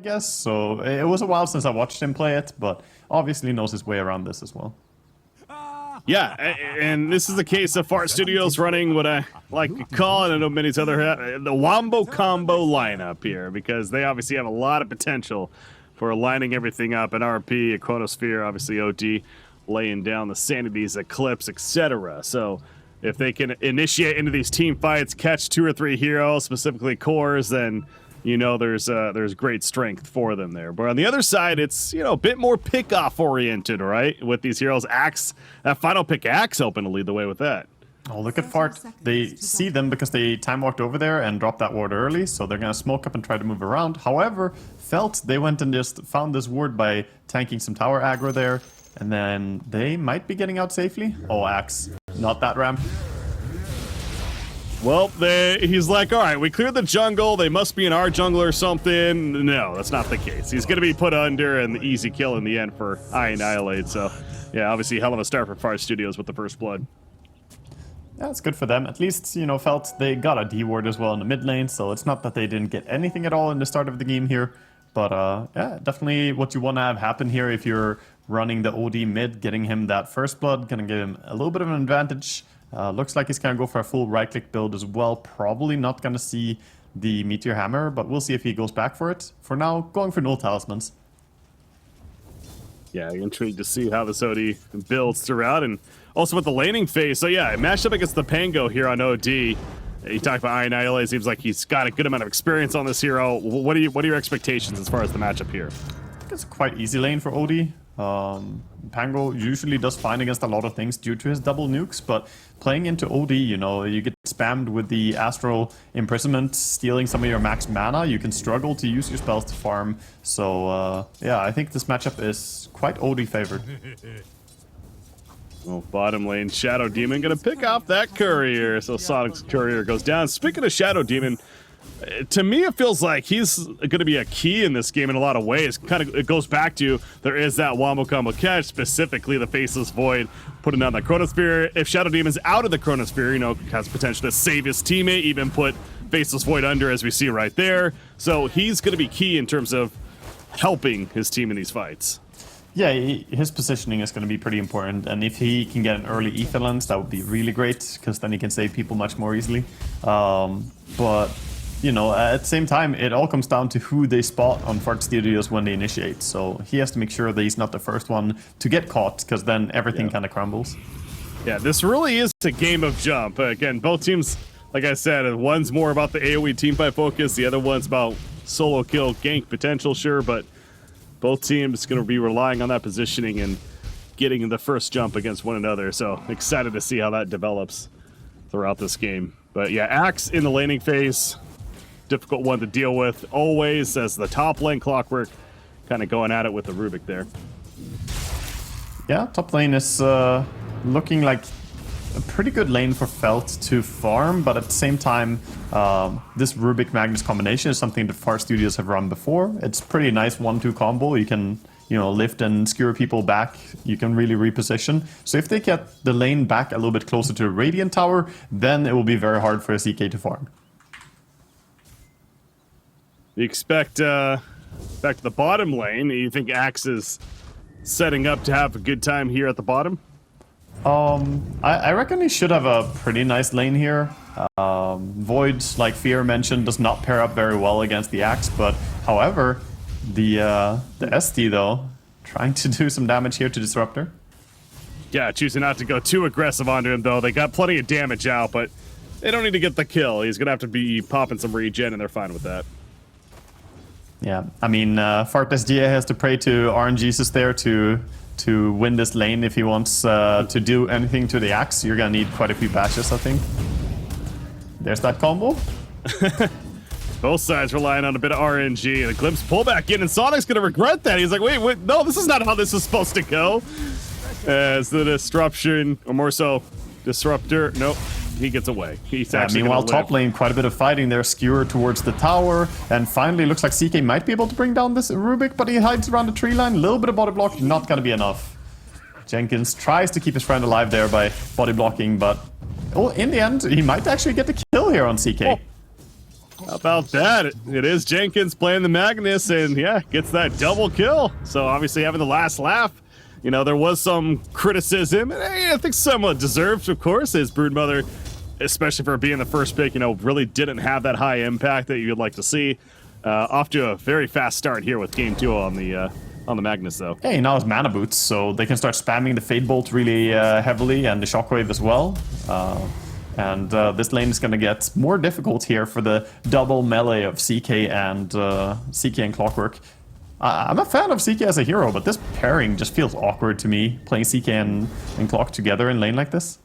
guess. So it was a while since I watched him play it, but obviously knows his way around this as well. Yeah, and this is the case of Fart Studios running what I like to call, and I know many other, the Wombo Combo lineup here, because they obviously have a lot of potential for lining everything up. An RP, a Chronosphere, obviously OD, laying down the Sanities, Eclipse, etc. So if they can initiate into these team fights, catch 2 or 3 heroes, specifically cores, then you know there's great strength for them there. But on the other side, it's, you know, a bit more pick-off oriented, right? With these heroes, Axe, that final pick Axe helping to lead the way with that. Oh, look at Fart. They see them because they time walked over there and dropped that ward early, so they're gonna smoke up and try to move around. However, Felt, they went and just found this ward by tanking some tower aggro there, and then they might be getting out safely. Oh, Axe, not that ramp. Well, he's like, all right, we cleared the jungle. They must be in our jungle or something. No, that's not the case. He's going to be put under and the easy kill in the end for Annihilate. So, yeah, obviously hell of a start for Fart Studios with the first blood. Yeah, it's good for them. At least, you know, Felt, they got a D ward as well in the mid lane, so it's not that they didn't get anything at all in the start of the game here. But, yeah, definitely what you want to have happen here if you're running the OD mid, getting him that first blood, going to give him a little bit of an advantage. Looks like he's going to go for a full right-click build as well. Probably not going to see the Meteor Hammer, but we'll see if he goes back for it. For now, going for null talismans. Yeah, intrigued to see how this OD builds throughout, and also with the laning phase. So yeah, matched up against the Pango here on OD. You talked about Annihilate. Seems like he's got a good amount of experience on this hero. What are your expectations as far as the matchup here? I think it's a quite easy lane for OD. Pango usually does fine against a lot of things due to his double nukes, but playing into OD, you know, you get spammed with the Astral Imprisonment, stealing some of your max mana. You can struggle to use your spells to farm. So, yeah, I think this matchup is quite OD favored. Well, bottom lane, Shadow Demon gonna pick off that courier. So Sonic's courier goes down. Speaking of Shadow Demon, to me, it feels like he's going to be a key in this game in a lot of ways. It goes back to there is that Wombo Combo catch, specifically the Faceless Void, putting down that Chronosphere. If Shadow Demon's out of the Chronosphere, you know, has potential to save his teammate, even put Faceless Void under, as we see right there. So he's going to be key in terms of helping his team in these fights. Yeah, his positioning is going to be pretty important, and if he can get an early Ether Lens, that would be really great, because then he can save people much more easily. But you know, at the same time, it all comes down to who they spot on Fart Studios when they initiate. So he has to make sure that he's not the first one to get caught, because then everything kind of crumbles. Yeah, this really is a game of jump. Again, both teams, like I said, one's more about the AoE teamfight focus, the other one's about solo kill gank potential, sure, but both teams going to be relying on that positioning and getting the first jump against one another. So excited to see how that develops throughout this game. But yeah, Axe in the laning phase, difficult one to deal with always, as the top lane Clockwork kind of going at it with the Rubik there. Yeah, top lane is looking like a pretty good lane for Felt to farm, but at the same time, this Rubik Magnus combination is something that Fart Studios have run before. It's pretty nice 1-2 combo. You can, you know, lift and skewer people back. You can really reposition. So if they get the lane back a little bit closer to a Radiant Tower, then it will be very hard for a CK to farm. You expect, back to the bottom lane, you think Axe is setting up to have a good time here at the bottom? I reckon he should have a pretty nice lane here. Void, like Fear mentioned, does not pair up very well against the Axe, but however, the ST though, trying to do some damage here to Disruptor. Yeah, choosing not to go too aggressive onto him though. They got plenty of damage out, but they don't need to get the kill. He's gonna have to be popping some regen, and they're fine with that. Yeah, I mean, Fart SGA has to pray to RNGesus there to win this lane if he wants to do anything to the Axe. You're gonna need quite a few bashes, I think. There's that combo. Both sides relying on a bit of RNG, and a glimpse pull back in, and Sonic's gonna regret that. He's like, wait, no, this is not how this is supposed to go. As the disruption, or more so, Disruptor, nope. He gets away. He's actually meanwhile, top lane, quite a bit of fighting there. Skewer towards the tower. And finally, looks like CK might be able to bring down this Rubik, but he hides around the tree line. A little bit of body block, not going to be enough. Jenkins tries to keep his friend alive there by body blocking, but in the end, he might actually get the kill here on CK. How about that? It is Jenkins playing the Magnus, and yeah, gets that double kill. So obviously having the last laugh. You know, there was some criticism, and I think somewhat deserved, of course, as Broodmother, especially for being the first pick, you know, really didn't have that high impact that you'd like to see. Off to a very fast start here with game 2 on the Magnus, though. Hey, now it's mana boots, so they can start spamming the Fade Bolt really heavily and the Shockwave as well. And this lane is going to get more difficult here for the double melee of CK and Clockwork. I'm a fan of CK as a hero, but this pairing just feels awkward to me, playing CK and Clock together in lane like this.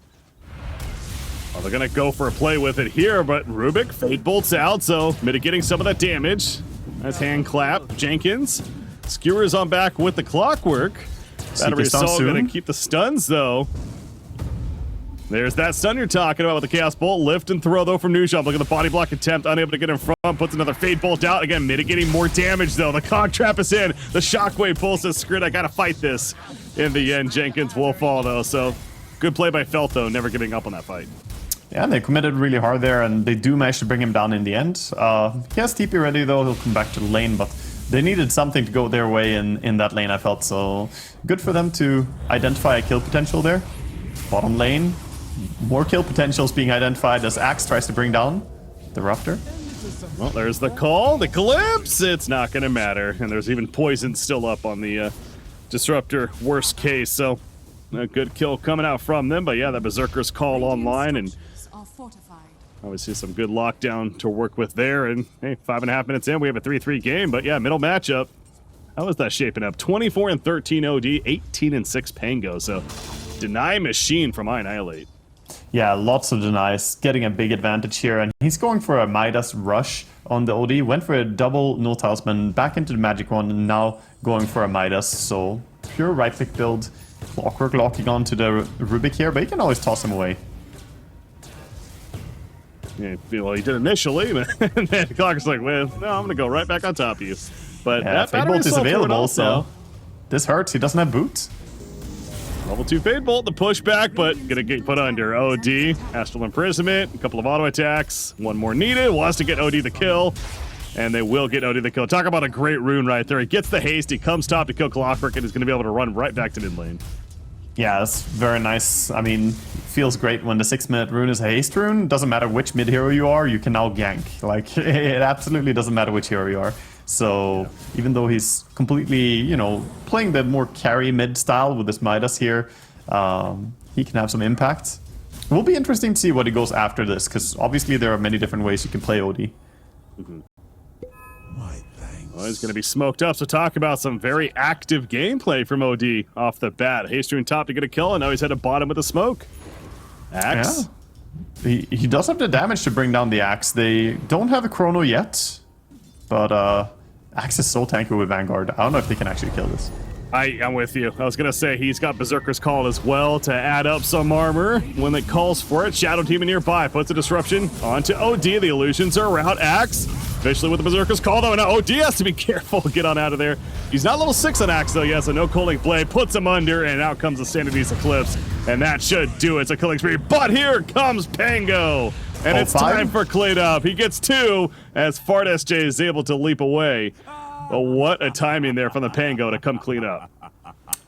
Well, they're going to go for a play with it here, but Rubik, Fate Bolts out, so mitigating some of that damage. Nice hand clap. Jenkins, Skewers on back with the Clockwork. Battery Assault going to keep the stuns, though. There's that stun you're talking about with the Chaos Bolt. Lift and throw, though, from Nujab. Look at the body block attempt. Unable to get in front. Puts another Fade Bolt out. Again, mitigating more damage, though. The Cog Trap is in. The Shockwave Pulse says, screw it, I gotta fight this. In the end, Jenkins will fall, though. So, good play by Felt, though. Never giving up on that fight. Yeah, they committed really hard there, and they do manage to bring him down in the end. He has TP ready, though. He'll come back to the lane, but they needed something to go their way in that lane, I felt. So, good for them to identify a kill potential there. Bottom lane. More kill potentials being identified as Axe tries to bring down the Ruptor. Well, there's the call, the Glimpse. It's not going to matter. And there's even poison still up on the Disruptor, worst case. So, a good kill coming out from them. But yeah, the Berserker's call online. And obviously some good lockdown to work with there. And hey, 5.5 minutes in, we have a 3-3 game. But yeah, middle matchup. How is that shaping up? 24 and 13 OD, 18 and 6 Pango. So, deny machine from Annihilate. Yeah, lots of denies, getting a big advantage here, and he's going for a Midas rush on the OD, went for a double Null Talisman, back into the Magic Wand, and now going for a Midas, so pure right-click build. Clockwork locking onto the Rubik here, but he can always toss him away. Yeah, well, he did initially, but then Clockwork's like, well, no, I'm going to go right back on top of you. But yeah, that Fade Bolt is available, so now. This hurts, he doesn't have boots. Level 2 Fade Bolt, the pushback, but gonna get put under. OD, Astral Imprisonment, a couple of auto attacks, one more needed, wants to get OD the kill, and they will get OD the kill. Talk about a great rune right there. He gets the haste, he comes top to kill Clockwork, and he's gonna be able to run right back to mid lane. Yeah, it's very nice. I mean, feels great when the 6-minute rune is a haste rune. Doesn't matter which mid hero you are, you can now gank. Like, it absolutely doesn't matter which hero you are. So, even though he's completely, you know, playing the more carry mid style with this Midas here, he can have some impact. It will be interesting to see what he goes after this, because obviously there are many different ways you can play OD. Well, he's going to be smoked up, so talk about some very active gameplay from OD off the bat. Haste rune top to get a kill, and now he's at the bottom with the smoke. Axe. Yeah. He does have the damage to bring down the Axe. They don't have a Chrono yet. But Axe is so tanky with Vanguard. I don't know if they can actually kill this. I'm with you. I was going to say he's got Berserker's Call as well to add up some armor when it calls for it. Shadow Demon nearby puts a disruption onto OD. The illusions are around Axe. Officially with the Berserker's Call, though. Now OD has to be careful. Get on out of there. He's not level 6 on Axe, though. Yes, a no Coaling Blade puts him under, and out comes the Sanity's Eclipse. And that should do it. It's a killing spree. But here comes Pango. And it's time for cleanup. He gets 2 as Fart SJ is able to leap away. But what a timing there from the Pango to come clean up.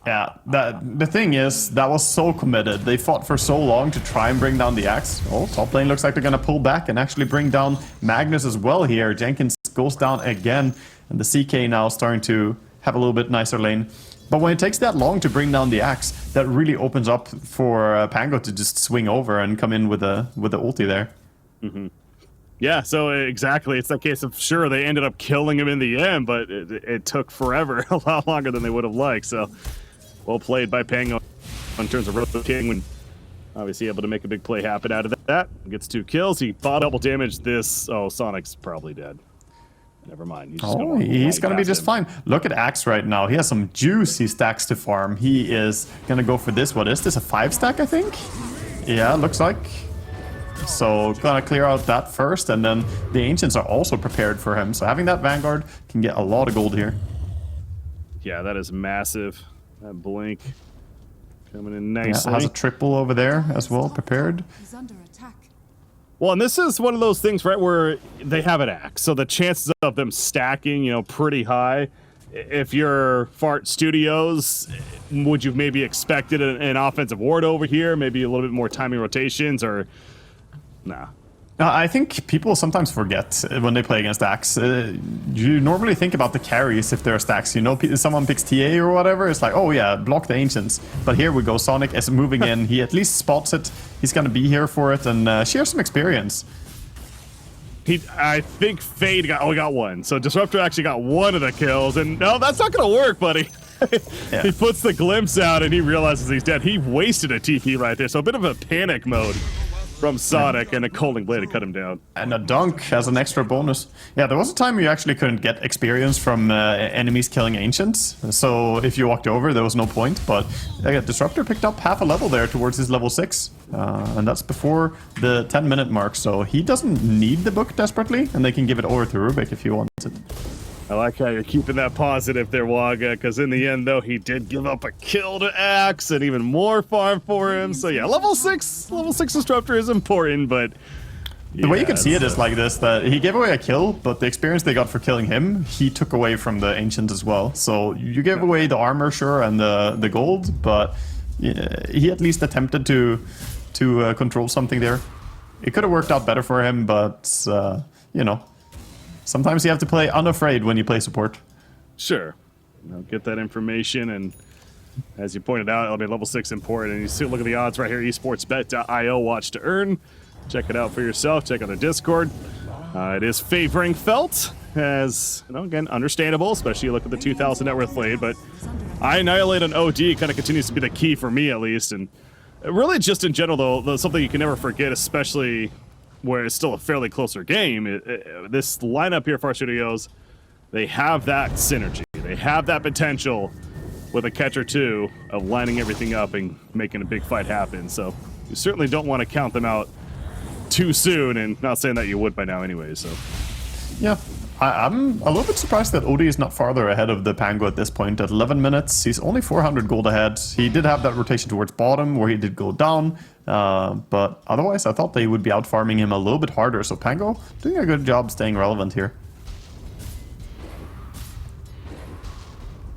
Yeah, the thing is, that was so committed. They fought for so long to try and bring down the Axe. Oh, top lane looks like they're going to pull back and actually bring down Magnus as well here. Jenkins goes down again, and the CK now starting to have a little bit nicer lane. But when it takes that long to bring down the Axe, that really opens up for Pango to just swing over and come in with the ulti there. Mm-hmm. Yeah, so exactly. It's that case of, sure, they ended up killing him in the end, but it took forever, a lot longer than they would have liked. So, well played by Pango in terms of rotating when obviously able to make a big play happen out of that. Gets 2 kills. He fought double damage. This, oh, Sonic's probably dead. Never mind. He's going to be just fine. Look at Axe right now. He has some juicy stacks to farm. He is going to go for this. What is this, a 5-stack, I think? Yeah, looks like. So, gonna clear out that first, and then the Ancients are also prepared for him. So having that Vanguard can get a lot of gold here. Yeah, that is massive. That Blink coming in nicely. Yeah, has a triple over there as well, prepared. Well, and this is one of those things, right, where they have an axe, so the chances of them stacking, you know, pretty high. If you're Fart Studios, would you maybe expected an offensive ward over here, maybe a little bit more timing rotations, or nah? I think people sometimes forget when they play against Axe. You normally think about the carries if there are stacks. You know, someone picks TA or whatever, it's like, oh yeah, block the Ancients. But here we go, Sonic is moving in. He at least spots it. He's going to be here for it and shares some experience. I think Fade got one. So Disruptor actually got one of the kills. And no, that's not going to work, buddy. Yeah. He puts the glimpse out and he realizes he's dead. He wasted a TP right there. So a bit of a panic mode from Sonic, and a Colding Blade to cut him down. And a dunk as an extra bonus. Yeah, there was a time you actually couldn't get experience from enemies killing Ancients. So if you walked over, there was no point. But Disruptor picked up half a level there towards his level 6. And that's before the 10-minute mark. So he doesn't need the book desperately, and they can give it over to Rubik if he wants it. I like how you're keeping that positive there, Waga, because in the end, though, he did give up a kill to Axe and even more farm for him. So yeah, level 6 Disruptor is important, but... The way you can see it is like this, that he gave away a kill, but the experience they got for killing him, he took away from the Ancient as well. So you gave away the armor, sure, and the gold, but he at least attempted to control something there. It could have worked out better for him, but, you know... Sometimes you have to play unafraid when you play support. Sure. Get that information, and as you pointed out, it'll be level 6 important. And you see, look at the odds right here, esportsbet.io, watch to earn. Check it out for yourself. Check out the Discord. It is favoring Felt, as, you know, again, understandable, especially you look at the 2,000 net worth lead, but I Annihilate on OD kind of continues to be the key for me, at least. And really just in general, though, something you can never forget, especially... where it's still a fairly closer game, this lineup here for our studios, they have that synergy. They have that potential with a catch or two of lining everything up and making a big fight happen. So you certainly don't want to count them out too soon, and not saying that you would by now anyway, so. Yeah, I'm a little bit surprised that Odie is not farther ahead of the Pango at this point. At 11 minutes, he's only 400 gold ahead. He did have that rotation towards bottom where he did go down, but otherwise I thought they would be out farming him a little bit harder. So Pango doing a good job staying relevant here.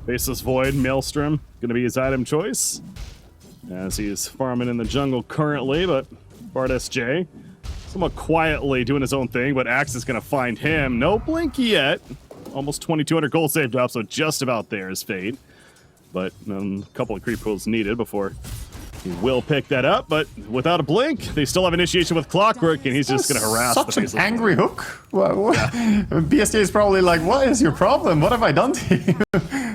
Faceless Void, Maelstrom, gonna be his item choice, as he's farming in the jungle currently, but Bard SJ somewhat quietly doing his own thing, but Axe is going to find him. No blink yet. Almost 2,200 gold saved up, so just about there is Fade. But a couple of creep pools needed before he will pick that up, but without a blink, they still have initiation with Clockwork, and he's just going to harass such the an angry hook. What? Yeah. BSJ is probably like, what is your problem? What have I done to you?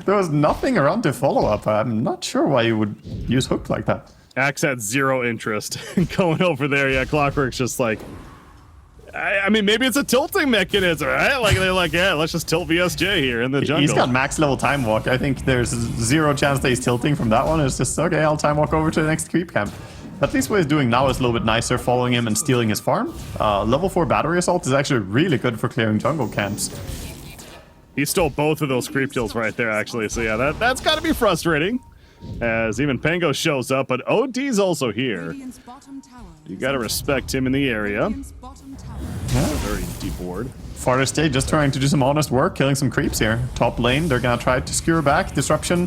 There was nothing around to follow up. I'm not sure why you would use hook like that. Axe had zero interest in going over there. Yeah, Clockwork's just like, I mean, maybe it's a tilting mechanism, right? Like, they're like, yeah, let's just tilt VSJ here in the jungle. He's got max level time walk. I think there's zero chance that he's tilting from that one. It's just, okay, I'll time walk over to the next creep camp. At least what he's doing now is a little bit nicer, following him and stealing his farm. Level 4 battery assault is actually really good for clearing jungle camps. He stole both of those creep kills right there, actually. So yeah, that's got to be frustrating. As even Pango shows up, but OD's also here. You gotta respect him in the area. Yeah. Very deep ward. Farthest Day just trying to do some honest work, killing some creeps here. Top lane, they're gonna try to skewer back. Disruption.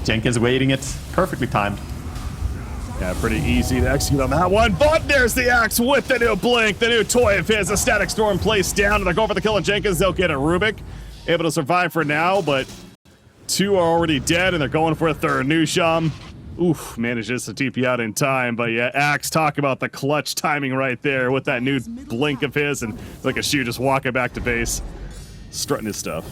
Jenkins waiting it. Perfectly timed. Yeah, pretty easy to execute on that one. But there's the Axe with the new blink, the new toy of his. A static storm placed down, and they're going for the kill on Jenkins. They'll get a Rubik. Able to survive for now, but 2 are already dead, and they're going for a third. Nusham, oof, manages to TP out in time. But yeah, Axe, talk about the clutch timing right there with that new blink of his, and it's like a shoe just walking back to base, strutting his stuff.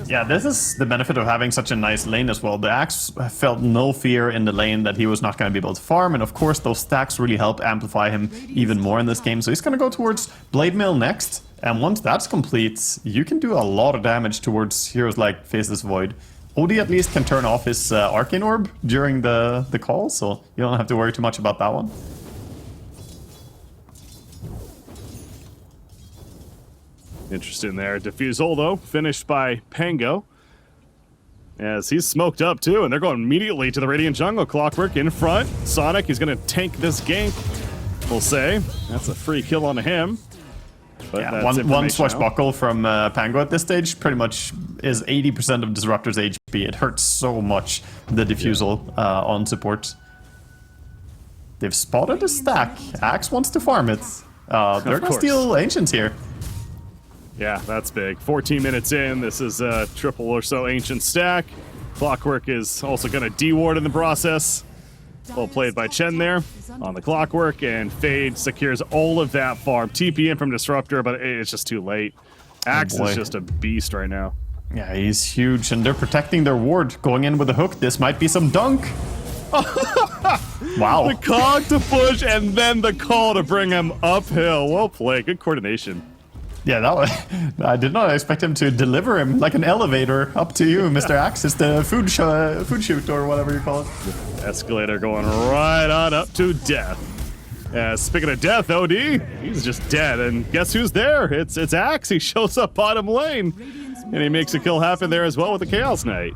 Yeah, this is the benefit of having such a nice lane as well. The Axe felt no fear in the lane that he was not going to be able to farm, and of course those stacks really help amplify him even more in this game. So he's going to go towards Blade Mail next, and once that's complete, you can do a lot of damage towards heroes like Faceless Void. Odie at least can turn off his Arcane Orb during the call, so you don't have to worry too much about that one. Interesting there. Diffusal, though, finished by Pango. As he's smoked up, too, and they're going immediately to the Radiant Jungle. Clockwork in front. Sonic, he's going to tank this gank. we'll say. That's a free kill on him. But Yeah, that's one information swashbuckle from Pango at this stage pretty much is 80% of Disruptor's HP. It hurts so much, the defusal on support. They've spotted a stack. Axe wants to farm it. They're gonna steal Ancients here. Yeah, that's big. 14 minutes in, this is a triple or so Ancient stack. Clockwork is also gonna deward in the process. Well played by Chen there on the Clockwork, and Fade secures all of that farm. TP in from Disruptor, but it's just too late. Axe is just a beast right now. Yeah, he's huge, and they're protecting their ward. Going in with a hook, this might be some dunk. Wow. The cog to push, and then the call to bring him uphill. Well played, good coordination. Yeah, that was, I did not expect him to deliver him like an elevator up to you, Mr. Axe. It's the food shoot or whatever you call it. Escalator going right on up to death. Speaking of death, OD, he's just dead. And guess who's there? It's Axe. He shows up bottom lane. And he makes a kill happen there as well with the Chaos Knight.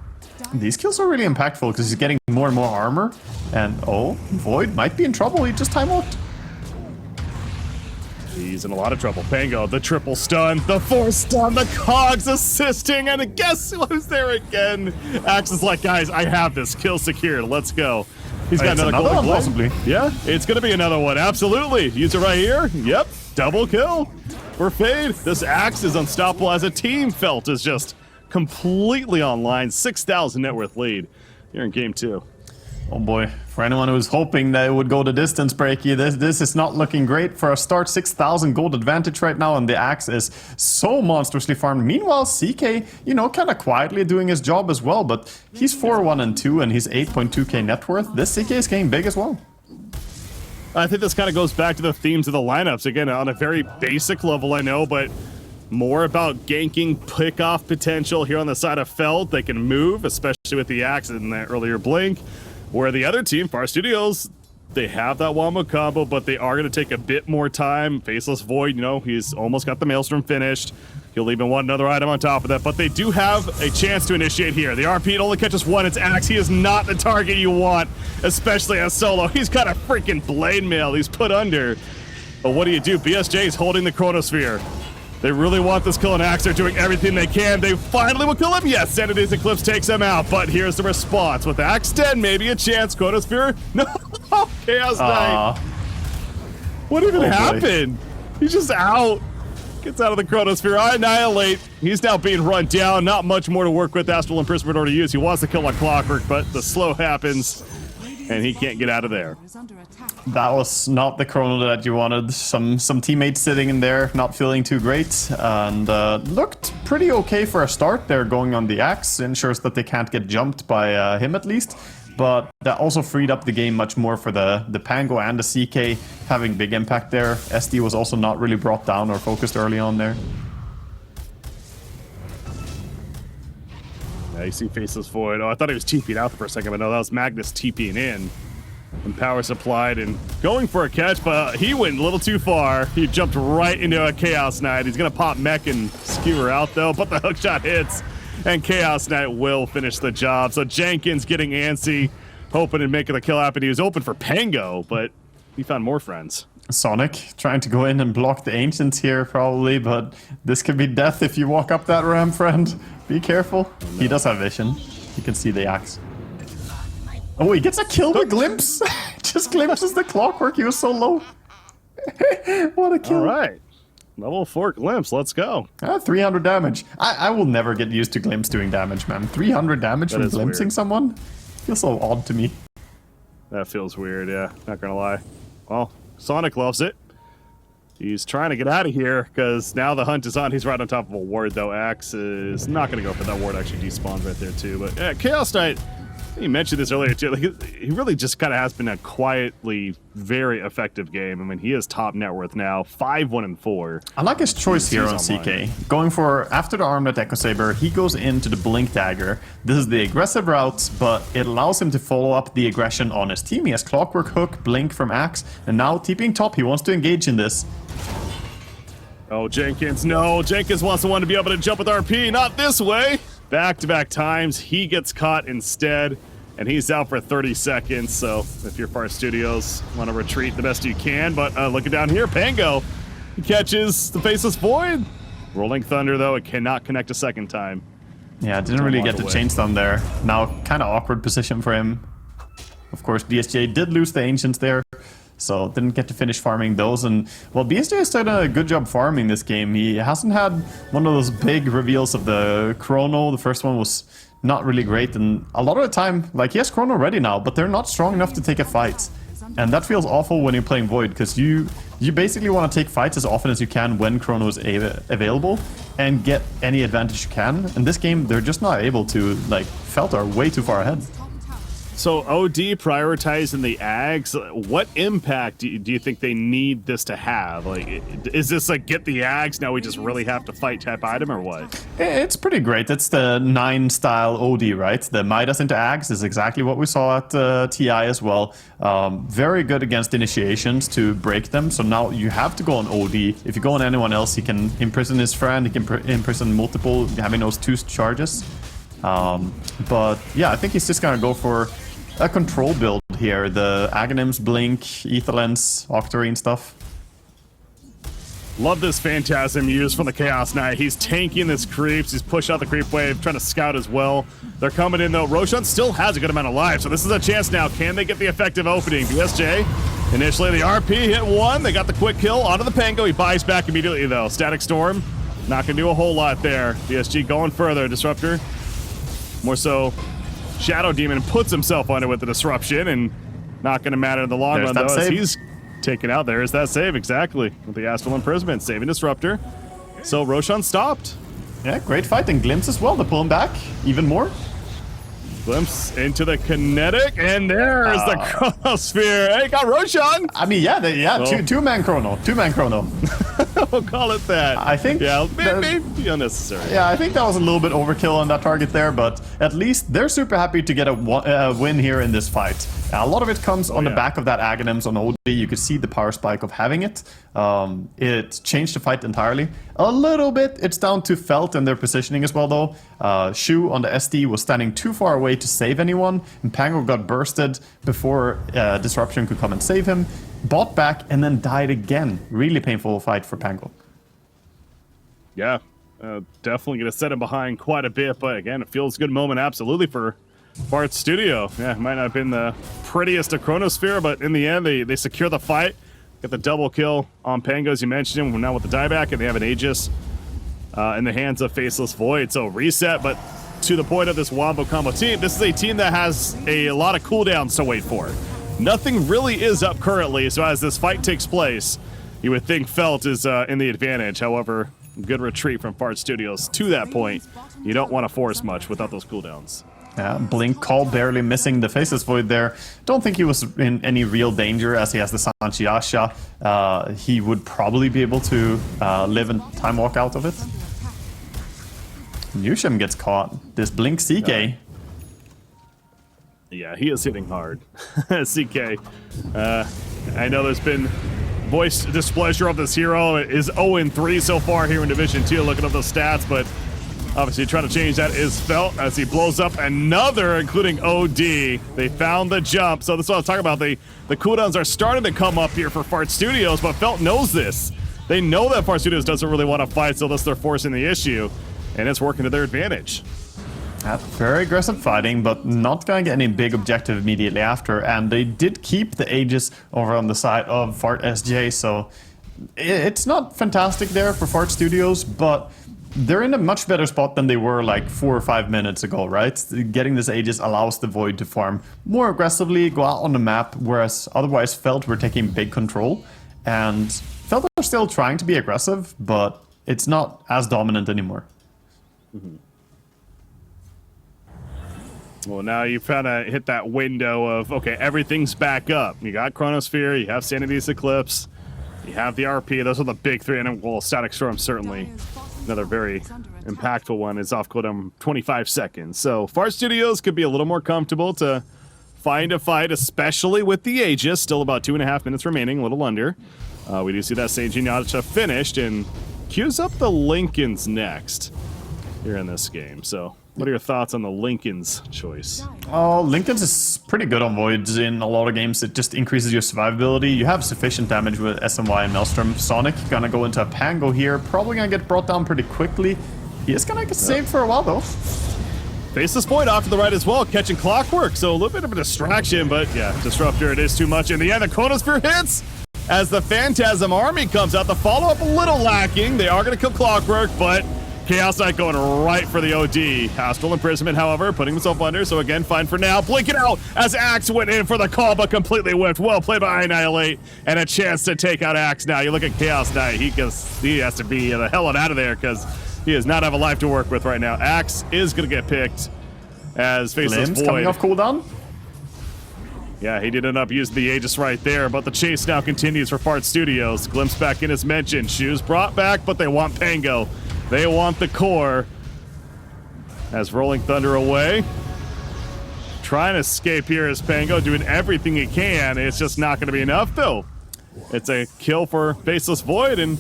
These kills are really impactful because he's getting more and more armor. And oh, Void might be in trouble. He just time walked. He's in a lot of trouble. Pango, the triple stun, the 4 stun, the cogs assisting, and guess who's there again? Axe is like, guys, I have this. Kill secured. Let's go. He's got another one, possibly. Yeah, it's going to be another one. Absolutely. Use it right here. Yep. Double kill for Fade. This Axe is unstoppable as a team. Felt is just completely online. 6,000 net worth lead here in game 2. Oh boy, for anyone who was hoping that it would go the distance breaky, this is not looking great for a start. 6,000 gold advantage right now, and the Axe is so monstrously farmed. Meanwhile, CK, you know, kind of quietly doing his job as well, but he's 4-1-2 and he's 8.2k net worth. This CK is getting big as well. I think this kind of goes back to the themes of the lineups. Again, on a very basic level, I know, but more about ganking pick-off potential here on the side of Feld. They can move, especially with the Axe in the earlier blink. Where the other team, Far Studios, they have that Wombo combo, but they are going to take a bit more time. Faceless Void, you know, he's almost got the Maelstrom finished. He'll even want another item on top of that, but they do have a chance to initiate here. The RP only catches one, it's Axe. He is not the target you want, especially as solo. He's got a freaking blade mail he's put under. But what do you do? BSJ is holding the Chronosphere. They really want this kill on Axe. They're doing everything they can. They finally will kill him. Yes, Sanity's Eclipse takes him out, but here's the response. With Axe dead, maybe a chance. Chronosphere, no. Chaos Knight. What even happened? He's just out. Gets out of the Chronosphere. I annihilate. He's now being run down. Not much more to work with. Astral Imprisonment or to use. He wants to kill on Clockwork, but the slow happens, and he can't get out of there. That was not the chrono that you wanted. Some teammates sitting in there, not feeling too great, and looked pretty okay for a start. They're going on the Axe, ensures that they can't get jumped by him at least. But that also freed up the game much more for the Pango and the CK, having big impact there. SD was also not really brought down or focused early on there. Yeah, you see Faceless Void. Oh, I thought he was TP'd out for a second, but no, that was Magnus TP'ing in. And power supplied and going for a catch, but he went a little too far. He jumped right into a Chaos Knight. He's going to pop mech and skewer out, though, but the hookshot hits, and Chaos Knight will finish the job. So Jenkins getting antsy, hoping and making the kill happen. He was open for Pango, but he found more friends. Sonic trying to go in and block the Ancients here, probably, but this could be death if you walk up that ramp, friend. Be careful. Oh, no. He does have vision. He can see the Axe. Oh, he gets a kill with Glimpse. Just glimpses the Clockwork. He was so low. What a kill. All right. Level 4 Glimpse. Let's go. 300 damage. I will never get used to Glimpse doing damage, man. 300 damage from glimpsing someone? Feels so odd to me. That feels weird, yeah. Not gonna lie. Well, Sonic loves it. He's trying to get out of here because now the hunt is on. He's right on top of a ward, though. Axe is not going to go for that ward. Actually despawns right there, too. But yeah, Chaos Knight, you mentioned this earlier, too. Like, he really just kind of has been a quietly very effective game. I mean, he is top net worth now, 5-1-4. I like his choice here on CK. Going for, after the Armlet Echo Saber, he goes into the Blink Dagger. This is the aggressive route, but it allows him to follow up the aggression on his team. He has Clockwork, Hook, Blink from Axe, and now TPing top. He wants to engage in this. Oh, Jenkins, no. Jenkins wants the one to be able to jump with RP. Not this way. Back-to-back times, he gets caught instead. and he's out for 30 seconds. So if you're Fart Studios, want to retreat the best you can. But looking down here, Pango, he catches the Faceless Void. Rolling Thunder, though, it cannot connect a second time. Yeah, didn't really get the chainstone there. Now, kind of awkward position for him. Of course, BSJ did lose the Ancients there, so didn't get to finish farming those. And, well, BSJ has done a good job farming this game. He hasn't had one of those big reveals of the Chrono. The first one was not really great, and a lot of the time, like, he has Chrono ready now, but they're not strong enough to take a fight. And that feels awful when you're playing Void, because you basically want to take fights as often as you can when Chrono is available and get any advantage you can. In this game, they're just not able to. Like, Felt are way too far ahead. So OD prioritizing the Ags, what impact do you think they need this to have? Like, is this like get the Ags, now we just really have to fight type item, or what? It's pretty great. It's the 9 style OD, right? The Midas into Ags is exactly what we saw at TI as well. Very good against initiations to break them. So now you have to go on OD. If you go on anyone else, he can imprison his friend, he can imprison multiple, having those 2 charges. But yeah, I think he's just gonna go for a control build here. The Aghanims, Blink, Aetherlens, Octarine stuff. Love this Phantasm used from the Chaos Knight. He's tanking this creeps. He's pushed out the creep wave, trying to scout as well. They're coming in though. Roshan still has a good amount of lives, so this is a chance now. Can they get the effective opening? BSJ, initially the RP hit 1. They got the quick kill onto the Pango. He buys back immediately though. Static Storm, not gonna do a whole lot there. BSG going further. Disruptor, more so Shadow Demon puts himself on it with the disruption, and not going to matter in the long run, though, as he's taken out. There is that save, exactly, with the Astral Imprisonment, saving Disruptor. So Roshan stopped. Yeah, great fight, and Glimpse as well to pull him back even more. Glimpse into the kinetic, and there's the Chronosphere. Hey, got Roshan! I mean, yeah, two-man Chrono. We'll call it that. I think... Yeah, maybe unnecessary. Yeah, I think that was a little bit overkill on that target there, but at least they're super happy to get a win here in this fight. A lot of it comes on the back of that Aghanims on OD. You could see the power spike of having it. It changed the fight entirely. A little bit, it's down to Felt and their positioning as well, though. Shu on the SD was standing too far away to save anyone, and Pango got bursted before Disruption could come and save him. Bought back and then died again. Really painful fight for Pango. Yeah, definitely going to set him behind quite a bit, but again, it feels a good moment absolutely for Fart Studio. Yeah, it might not have been the prettiest of Chronosphere, but in the end, they secure the fight. Get the double kill on Pango, as you mentioned him. We're now with the dieback, and they have an Aegis in the hands of Faceless Void. So reset, but to the point of this Wombo Combo team, this is a team that has a lot of cooldowns to wait for. Nothing really is up currently, so as this fight takes place, you would think Felt is in the advantage. However, good retreat from Fart Studios to that point. You don't want to force much without those cooldowns. Yeah, Blink Call barely missing the Faceless Void there. Don't think he was in any real danger as he has the Sanchiasha. He would probably be able to live and time walk out of it. Newsham gets caught. This Blink CK. Yeah, he is hitting hard. CK. I know there's been voiced displeasure of this hero. It is 0-3 so far here in Division 2, looking up those stats, but obviously trying to change that is Felt as he blows up another, including OD. They found the jump. So this is what I was talking about. The cooldowns are starting to come up here for Fart Studios, but Felt knows this. They know that Fart Studios doesn't really want to fight, so thus they're forcing the issue, and it's working to their advantage. Very aggressive fighting, but not going to get any big objective immediately after. And they did keep the Aegis over on the side of Fart SJ, so it's not fantastic there for Fart Studios, but they're in a much better spot than they were like 4 or 5 minutes ago, right? Getting this Aegis allows the Void to farm more aggressively, go out on the map, whereas otherwise Felt were taking big control. And Felt are still trying to be aggressive, but it's not as dominant anymore. Mm-hmm. Well, now you've kind of hit that window of, okay, everything's back up. You got Chronosphere, you have Sanity's Eclipse, you have the RP. Those are the big three, and well, Static Storm certainly another very impactful one is off cooldown 25 seconds. So Fart Studios could be a little more comfortable to find a fight, especially with the Aegis. Still about 2.5 minutes remaining, a little under. We do see that Seiji finished and queues up the Lincolns next here in this game. So What are your thoughts on the Lincoln's choice? Oh, Lincoln's is pretty good on Voids in a lot of games. It just increases your survivability. You have sufficient damage with SMY and Maelstrom. Sonic gonna go into a Pango here. Probably gonna get brought down pretty quickly. He is gonna get saved for a while though. Faceless Void off to the right as well, catching Clockwork. So a little bit of a distraction, but yeah, Disruptor, it is too much. In the end, the Chronosphere hits as the Phantasm Army comes out. The follow-up a little lacking. They are going to kill Clockwork, but Chaos Knight going right for the OD. Astral Imprisonment, however, putting himself under. So again, fine for now. Blinking out as Axe went in for the call, but completely whiffed. Well played by Annihilate, and a chance to take out Axe now. You look at Chaos Knight, he has to be the hell out of there because he does not have a life to work with right now. Axe is going to get picked as Faceless Limbs Void. coming off cooldown. Yeah, he did end up using the Aegis right there, but the chase now continues for Fart Studios. Glimpse back in as mentioned. Shoes brought back, but they want Pango. They want the core. As Rolling Thunder away. Trying to escape here as Pango, doing everything he can. It's just not going to be enough, though. It's a kill for Faceless Void, and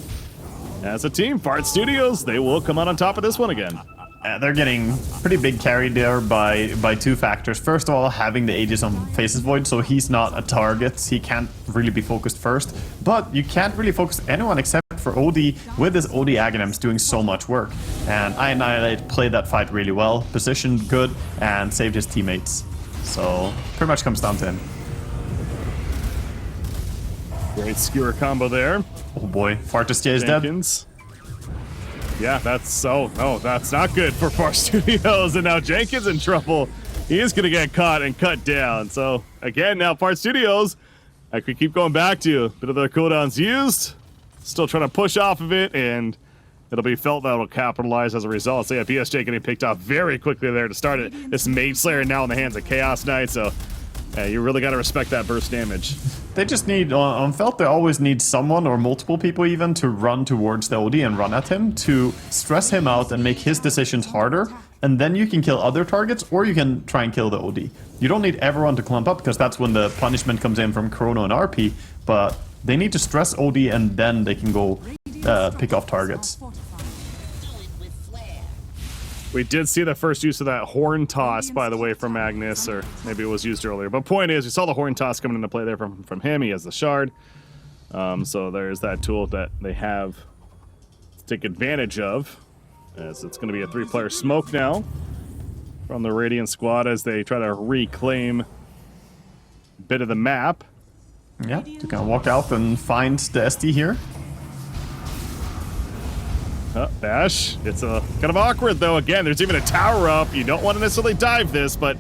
as a team, Fart Studios, they will come out on top of this one again. They're getting pretty big carried there by two factors. First of all, having the Aegis on Faceless Void, so he's not a target. He can't really be focused first. But you can't really focus anyone except for OD with his OD Aghanims doing so much work. And Annihilate played that fight really well, positioned good, and saved his teammates. So pretty much comes down to him. Great skewer combo there. Oh boy, Fartus is dead. Yeah, that's not good for Far Studios, and now Jenkins in trouble. He is gonna get caught and cut down. So again, now Far Studios, I could keep going back to a bit of their cooldowns used. Still trying to push off of it, and it'll be felt that'll capitalize as a result. So yeah, BSJ getting picked off very quickly there to start it. This Mage Slayer now in the hands of Chaos Knight, so yeah, you really got to respect that burst damage. They just need, on Felt, they always need someone or multiple people even to run towards the OD and run at him to stress him out and make his decisions harder. And then you can kill other targets or you can try and kill the OD. You don't need everyone to clump up because that's when the punishment comes in from Chrono and RP. But they need to stress OD and then they can go pick off targets. We did see the first use of that horn toss, by the way, from Magnus, or maybe it was used earlier. But point is, we saw the horn toss coming into play there from him. He has the shard. So there's that tool that they have to take advantage of. As it's going to be a 3-player smoke now from the Radiant squad as they try to reclaim a bit of the map. Yeah, they're going to walk out and find the SD here. Dash. It's kind of awkward, though. Again, there's even a tower up. You don't want to necessarily dive this, but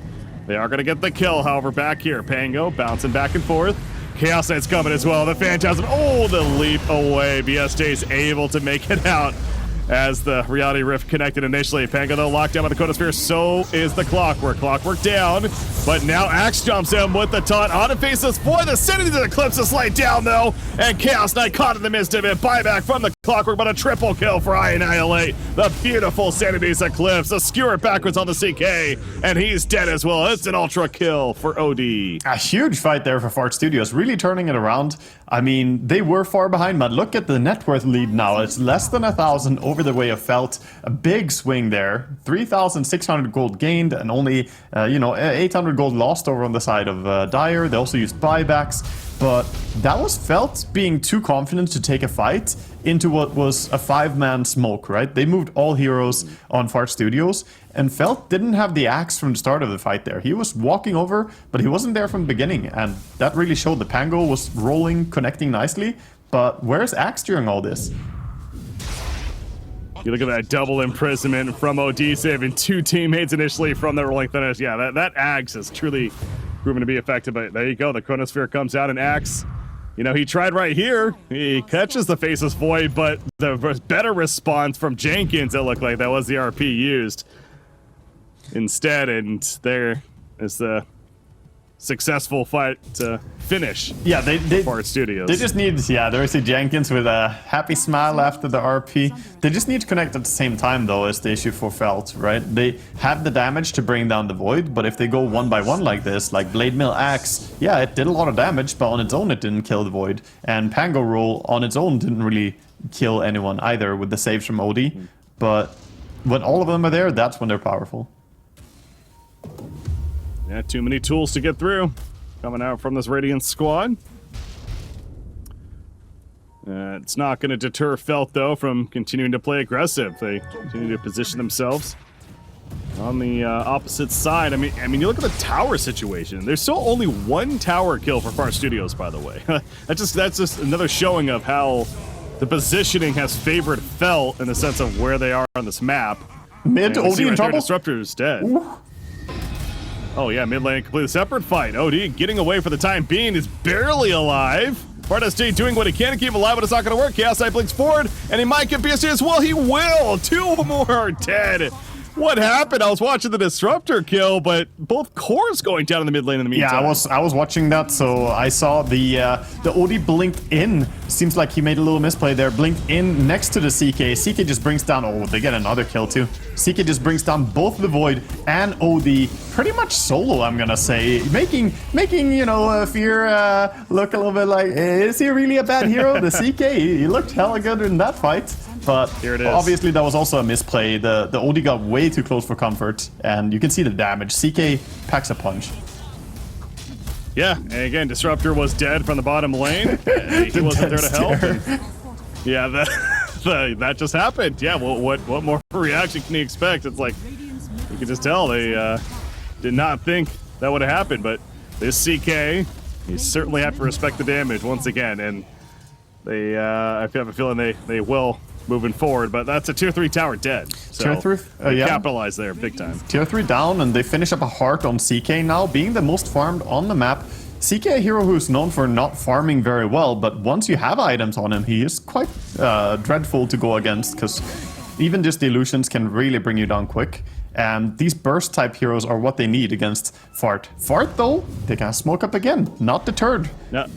they are going to get the kill. However, back here, Pango bouncing back and forth. Chaos Knight's coming as well. The Phantasm. Oh, the leap away. BSJ's able to make it out as the Reality Rift connected initially. Pango, though, locked down by the Chronosphere. So is the Clockwork. Clockwork down, but now Axe jumps in with the taunt on a Faceless Void. The Sanity to the Eclipse is laid down, though, and Chaos Knight caught in the midst of it. Buyback from the Clockwork, but a triple kill for Annihilate. The beautiful Sanity's Eclipse. A skewer backwards on the CK, and he's dead as well. It's an ultra kill for OD. A huge fight there for Fart Studios, really turning it around. I mean, they were far behind, but look at the net worth lead now. It's less than 1,000 over the way of Felt. A big swing there. 3,600 gold gained and only, 800 gold lost over on the side of Dire. They also used buybacks, but that was Felt being too confident to take a fight into what was a 5-man smoke, right? They moved all heroes on Fart Studios, and Felt didn't have the axe from the start of the fight there. He was walking over, but he wasn't there from the beginning, and that really showed. The Pango was rolling, connecting nicely, but where's Axe during all this? You look at that double imprisonment from OD, saving 2 teammates initially from the Rolling Thunder. Yeah, that Axe has truly proven to be effective, but there you go. The Chronosphere comes out, and Axe, he tried right here. He catches the Faceless Void, but the better response from Jenkins, it looked like that was the RP used instead, and there is the successful fight to finish. Yeah, they Fart Studios. They just need, there's a Jenkins with a happy smile after the RP. They just need to connect at the same time, though, is the issue for Felt, right? They have the damage to bring down the Void, but if they go one by one like this, like Blade Mill Axe, yeah, it did a lot of damage, but on its own it didn't kill the Void. And Pango Roll on its own didn't really kill anyone either with the saves from OD. But when all of them are there, that's when they're powerful. Yeah, too many tools to get through. Coming out from this Radiant squad. It's not going to deter Felt, though, from continuing to play aggressive. They continue to position themselves on the opposite side. I mean, you look at the tower situation. There's still only one tower kill for Far Studios, by the way. that's just another showing of how the positioning has favored Felt in the sense of where they are on this map. Mid, OD in trouble. Disruptor is dead. Ooh. Oh yeah, mid lane completely separate fight. OD getting away for the time being, is barely alive. FartSD doing what he can to keep him alive, but it's not going to work. Chaos Knight blinks forward, and he might get BSD as well. He will! 2 more are dead. What happened? I was watching the Disruptor kill, but both cores going down in the mid lane in the meantime. Yeah, I was watching that, so I saw the OD blinked in. Seems like he made a little misplay there. Blinked in next to the CK. CK just brings down... Oh, they get another kill too. CK just brings down both the Void and OD pretty much solo, I'm gonna say. Making you know, Fear look a little bit like, is he really a bad hero? The CK, he looked hella good in that fight. But here it is. Obviously that was also a misplay. The OD got way too close for comfort, and you can see the damage. CK packs a punch. Yeah, and again, Disruptor was dead from the bottom lane. He wasn't there to help. And, yeah, that just happened. Yeah, well, what more reaction can you expect? It's like, you can just tell they did not think that would have happened. But this CK, you certainly have to respect the damage once again. And they, I have a feeling they will moving forward, but that's a tier 3 tower dead. So tier 3, yeah. Capitalize there big time. Tier 3 down, and they finish up a heart on CK now, being the most farmed on the map. CK, a hero who's known for not farming very well, but once you have items on him, he is quite dreadful to go against, because even just the illusions can really bring you down quick. And these burst type heroes are what they need against Fart. Fart, though, they can smoke up again, not deterred. No.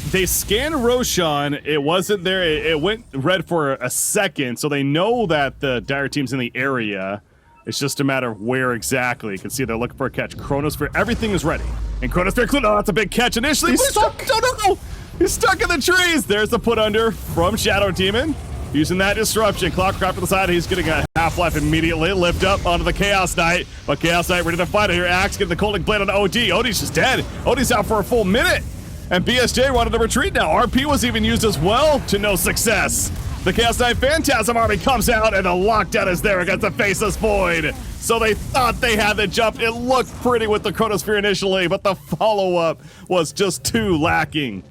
They scanned Roshan, it wasn't there, it went red for a second, so they know that the Dire team's in the area. It's just a matter of where exactly. You can see they're looking for a catch. Chronosphere, everything is ready. And Chronosphere, oh, that's a big catch initially. He's stuck! No! He's stuck in the trees! There's the put under from Shadow Demon. Using that disruption. Clockcraft to the side, he's getting a half-life immediately. Lift up onto the Chaos Knight. But Chaos Knight ready to fight it here. Axe getting the Colding Blade on OD. OD's just dead. OD's out for a full minute. And BSJ wanted to retreat now. RP was even used as well to no success. The Chaos Knight Phantasm army comes out and the lockdown is there against the Faceless Void. So they thought they had the jump. It looked pretty with the Chronosphere initially, but the follow-up was just too lacking.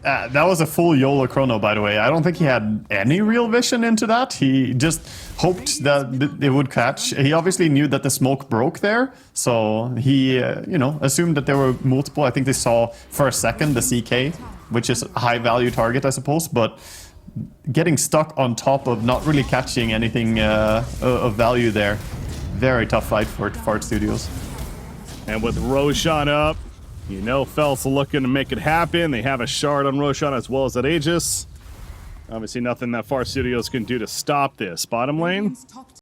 That was a full YOLO Chrono, by the way. I don't think he had any real vision into that. He just hoped that it would catch. He obviously knew that the smoke broke there, so he, you know, assumed that there were multiple. I think they saw for a second the CK, which is a high-value target, I suppose, but getting stuck on top of not really catching anything of value there. Very tough fight for Fart Studios. And with Roshan up, you know Felt's looking to make it happen. They have a shard on Roshan as well as that Aegis. Obviously nothing that Far Studios can do to stop this. Bottom lane?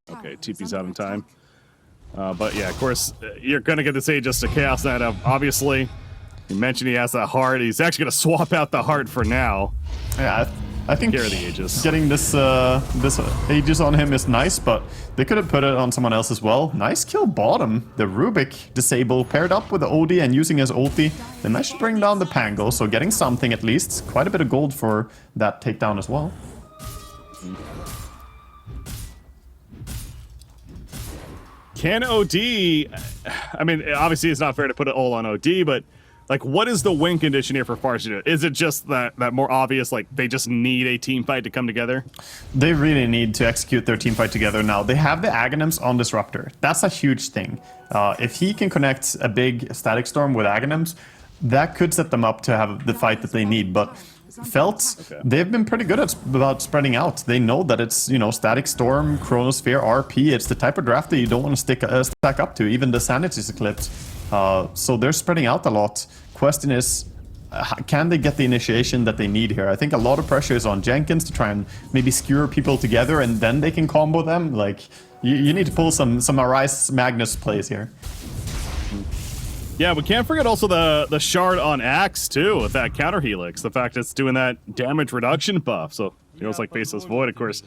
Okay, TP's out in time. But yeah, of course, you're going to get this Aegis to Chaos Knight up. Obviously, you mentioned he has that heart. He's actually going to swap out the heart for now. Yeah, I think the Aegis. Getting this this Aegis on him is nice, but they could have put it on someone else as well. Nice kill bottom. The Rubik disable paired up with the OD and using his ulti. Then that should bring down the Pango, so getting something at least. Quite a bit of gold for that takedown as well. Can OD... I mean, obviously it's not fair to put it all on OD, but like, what is the win condition here for Far Studios? Is it just that more obvious, like, they just need a team fight to come together? They really need to execute their team fight together now. They have the Aghanims on Disruptor. That's a huge thing. If he can connect a big Static Storm with Aghanims, that could set them up to have the fight that they need. But Felt, they've been pretty good about spreading out. They know that it's, you know, Static Storm, Chronosphere, RP. It's the type of draft that you don't want to stack up to. Even the Sanity is Eclipse. So they're spreading out a lot. Question is, can they get the initiation that they need here? I think a lot of pressure is on Jenkins to try and maybe skewer people together and then they can combo them. Like, you need to pull some Arise Magnus plays here. Yeah, we can't forget also the shard on Axe too, with that counter helix. The fact it's doing that damage reduction buff. So feels like Faceless Void, of course,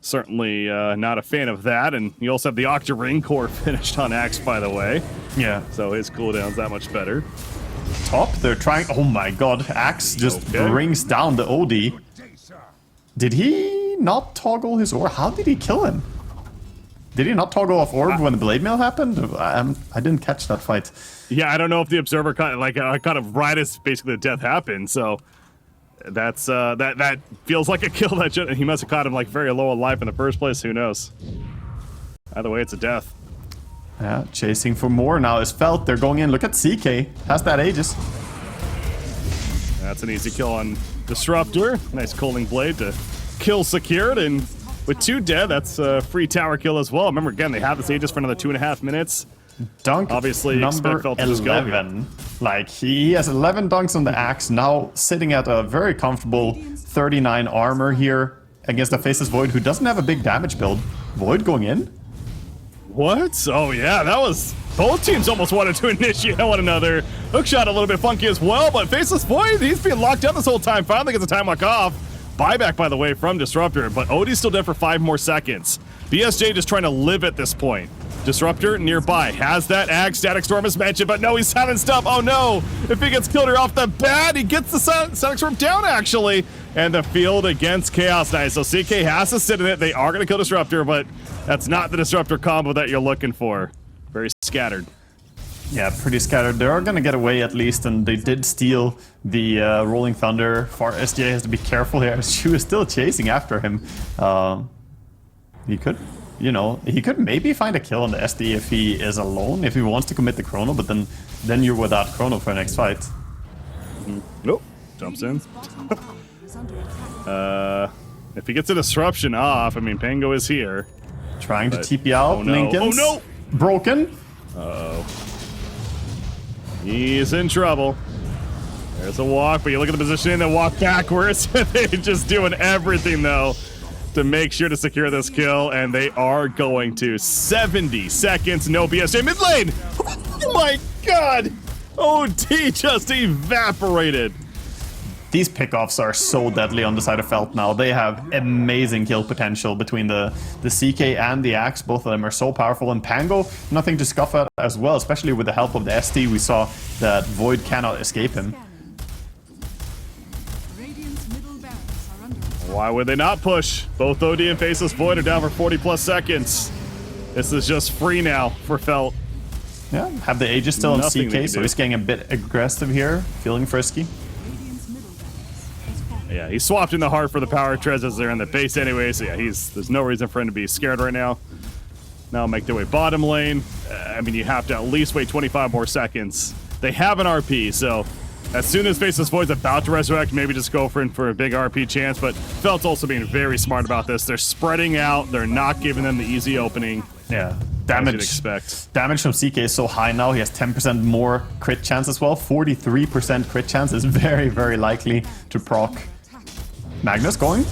Certainly not a fan of that. And you also have the Octa-Ring core finished on Axe, by the way. Yeah. So his cooldown's that much better. Top, they're trying. Oh my god, Axe just brings down the OD. Did he not toggle his orb? How did he kill him? Did he not toggle off orb when the blade mail happened? I didn't catch that fight. Yeah, I don't know if the observer kind of right as basically the death happened. So that's that feels like a kill that he must have caught him like very low on life in the first place. Who knows? Either way, it's a death. Yeah, chasing for more now is Felt. They're going in. Look at CK. Has that Aegis. That's an easy kill on Disruptor. Nice cooling blade to kill secured, and with 2 dead, that's a free tower kill as well. Remember, again, they have this Aegis for another 2.5 minutes. Dunk obviously number 11. Like, he has 11 dunks on the Axe, now sitting at a very comfortable 39 armor here against a Faceless Void who doesn't have a big damage build. Void going in? What? Oh yeah, that was... Both teams almost wanted to initiate one another. Hookshot a little bit funky as well, but Faceless Void, he's been locked down this whole time. Finally gets a time lock off. Buyback, by the way, from Disruptor, but Odie's still dead for 5 more seconds. BSJ just trying to live at this point. Disruptor nearby, has that Ag, Static Storm as mentioned, but no, he's silenced up. Oh no, if he gets killed here off the bat, he gets the Static Storm down actually. And the field against Chaos Knight. So CK has to sit in it. They are going to kill Disruptor, but that's not the Disruptor combo that you're looking for. Very scattered. Yeah, pretty scattered. They are going to get away at least, and they did steal the Rolling Thunder. Far SJ has to be careful here. She was still chasing after him. He could, you know, he could maybe find a kill on the SD if he is alone, if he wants to commit the chrono, but then you're without chrono for the next fight. Nope. Jumps in. If he gets a disruption off, I mean, Pango is here. Trying to TP out. Oh no. Lincoln's Oh no! broken. Uh-oh. He's in trouble. There's a walk, but you look at the positioning, they walk backwards. They're just doing everything, though, to make sure to secure this kill, and they are going to. 70 seconds, no BSJ mid lane! Oh my god! OD just evaporated. These pickoffs are so deadly on the side of Felt now. They have amazing kill potential between the CK and the Axe. Both of them are so powerful. And Pango, nothing to scoff at as well, especially with the help of the SD. We saw that Void cannot escape him. Why would they not push? Both OD and Faceless Void are down for 40 plus seconds. This is just free now for Felt. Yeah, have the Aegis still on Nothing CK, so he's getting a bit aggressive here, feeling frisky. Yeah, he swapped in the heart for the power treads as they're in the base anyway, so yeah, there's no reason for him to be scared right now. Now make their way bottom lane. I mean, you have to at least wait 25 more seconds. They have an RP, so as soon as Faceless Void's about to resurrect, maybe just go for a big RP chance, but Felt's also being very smart about this. They're spreading out, they're not giving them the easy opening. Yeah, Damage from CK is so high now. He has 10% more crit chance as well. 43% crit chance is very, very likely to proc. Magnus going.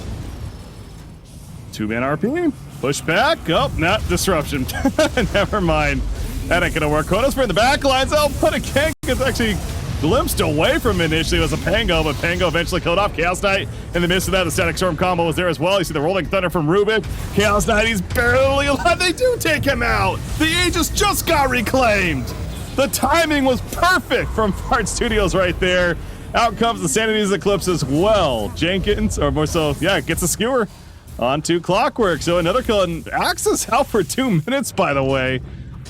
2-man RP. Push back. Oh, not disruption. Never mind. That ain't gonna work. Konos for the back lines. Oh, but again, it's actually glimpsed away from him initially. It was a Pango, but Pango eventually killed off Chaos Knight. In the midst of that, the Static Storm combo was there as well. You see the Rolling Thunder from Rubik. Chaos Knight, he's barely alive. They do take him out. The Aegis just got reclaimed. The timing was perfect from Fart Studios right there. Out comes the Sanity's Eclipse as well. Jenkins, or more so, yeah, gets a skewer onto Clockwork. So another kill, and Axis out for 2 minutes, by the way.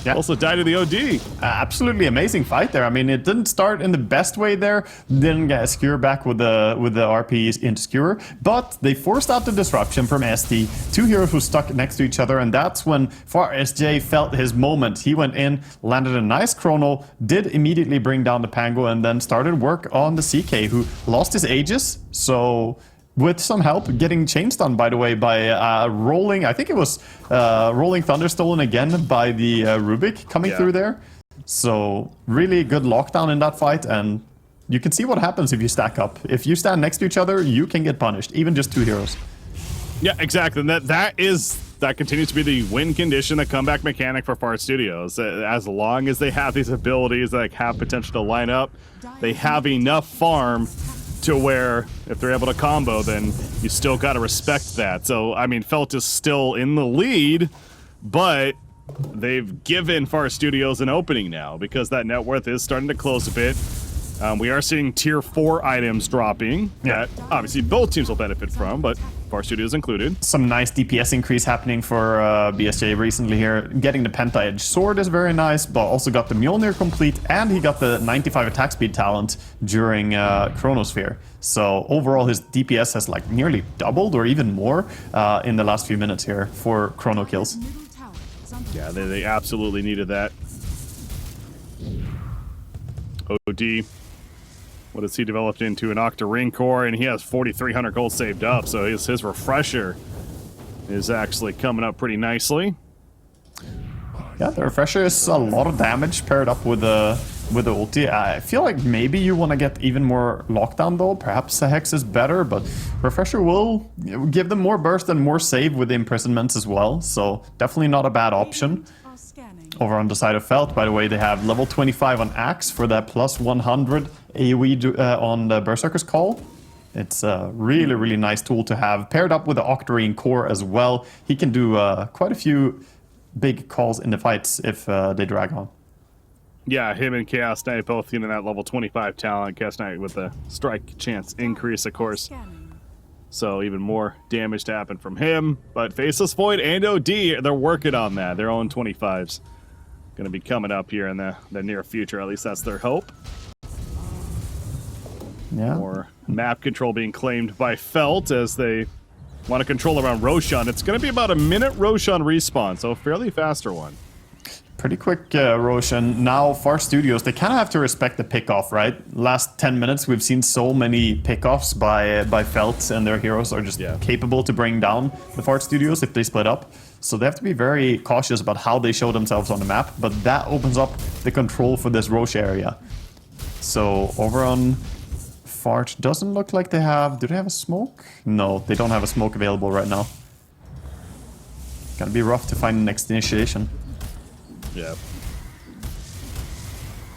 Yeah. Also died to the OD. Absolutely amazing fight there. I mean, it didn't start in the best way there. Didn't get a skewer back with the RPs into skewer, but they forced out the disruption from SD. 2 heroes who stuck next to each other, and that's when Far SJ felt his moment. He went in, landed a nice chrono, did immediately bring down the Pango, and then started work on the CK, who lost his Aegis. So with some help, getting chain stunned, by the way, by rolling, I think it was Rolling Thunder stolen again by the Rubik coming through there. So really good lockdown in that fight, and you can see what happens if you stack up. If you stand next to each other, you can get punished, even just 2 heroes. Yeah, exactly. And that continues to be the win condition, the comeback mechanic for Fart Studios. As long as they have these abilities that have potential to line up, they have enough farm to where if they're able to combo, then you still got to respect that. So, I mean, Felt is still in the lead, but they've given Far Studios an opening now because that net worth is starting to close a bit. We are seeing tier 4 items dropping that obviously both teams will benefit from, but Far Studios included. Some nice DPS increase happening for BSJ recently here. Getting the Penta-Edge Sword is very nice, but also got the Mjolnir complete, and he got the 95 attack speed talent during Chronosphere. So overall his DPS has like nearly doubled or even more in the last few minutes here for chrono kills. Yeah, they absolutely needed that. OD. What has he developed into? An Octa Ring Core, and he has 4,300 gold saved up, so his refresher is actually coming up pretty nicely. Yeah, the refresher is a lot of damage paired up with the ulti. I feel like maybe you want to get even more lockdown though. Perhaps the Hex is better, but refresher will give them more burst and more save with the imprisonments as well, so definitely not a bad option. Over on the side of Felt, by the way, they have level 25 on Axe for that plus 100 AoE on the Berserker's Call. It's a really, really nice tool to have, paired up with the Octarine Core as well. He can do quite a few big calls in the fights if they drag on. Yeah, him and Chaos Knight both getting that level 25 talent. Chaos Knight with the strike chance increase, of course. So even more damage to happen from him. But Faceless Void and OD, they're working on that. Their own 25s. Going to be coming up here in the near future. At least that's their hope. Yeah. More map control being claimed by Felt as they want to control around Roshan. It's going to be about a minute Roshan respawn, so a fairly faster one. Pretty quick Roshan. Now Far Studios, they kind of have to respect the pickoff, right? Last 10 minutes we've seen so many pickoffs by Felt, and their heroes are just capable to bring down the Far Studios if they split up. So they have to be very cautious about how they show themselves on the map, but that opens up the control for this Roche area. So over on Fart, doesn't look like they have... Do they have a smoke? No, they don't have a smoke available right now. Gonna be rough to find the next initiation. Yeah.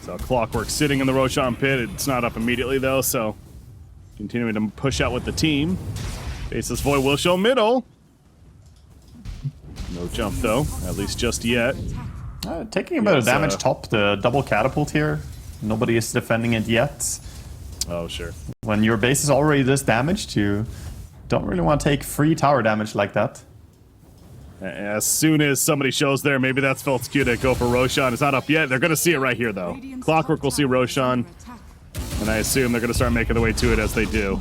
So Clockwork sitting in the Roshan pit. It's not up immediately though, so continuing to push out with the team. Faceless Void will show middle. No jump though, at least just yet. Taking a bit of damage top, the double catapult here. Nobody is defending it yet. Oh, sure. When your base is already this damaged, you don't really want to take free tower damage like that. As soon as somebody shows there, maybe that's Felt's cue to go for Roshan. It's not up yet. They're going to see it right here, though. Clockwork will see Roshan, and I assume they're going to start making their way to it as they do.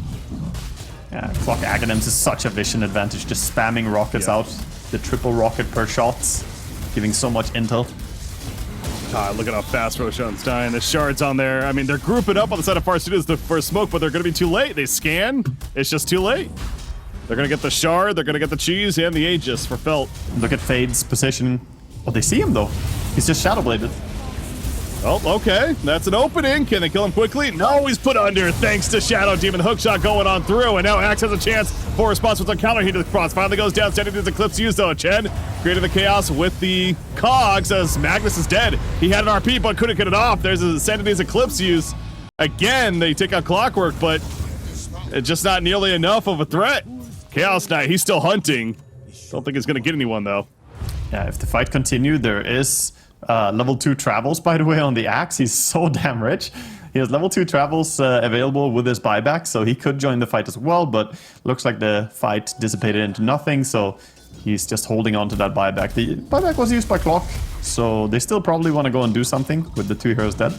Yeah, Clock Aghanims is such a vision advantage, just spamming rockets out. The triple rocket per shot, giving so much intel. Look at how fast Roshan's dying. The shards on there. I mean, they're grouping up on the side of Far Studios for smoke, but they're going to be too late. They scan. It's just too late. They're going to get the shard, they're going to get the cheese, and the Aegis for Felt. Look at Fade's position. Oh, they see him, though. He's just Shadowbladed. Oh, okay. That's an opening. Can they kill him quickly? No, he's put under thanks to Shadow Demon. Hookshot going on through, and now Axe has a chance for a response with a counter heat to the cross. Finally goes down, sending his Eclipse use, though. Chen created the chaos with the cogs as Magnus is dead. He had an RP, but couldn't get it off. There's a Sanity's Eclipse use. Again, they take out Clockwork, but it's just not nearly enough of a threat. Chaos Knight, he's still hunting. Don't think he's going to get anyone, though. Yeah, if the fight continued, there is level 2 travels, by the way, on the Axe. He's so damn rich. He has level 2 travels available with his buyback, so he could join the fight as well, but looks like the fight dissipated into nothing, so he's just holding on to that buyback. The buyback was used by Clock, so they still probably want to go and do something with the 2 heroes dead.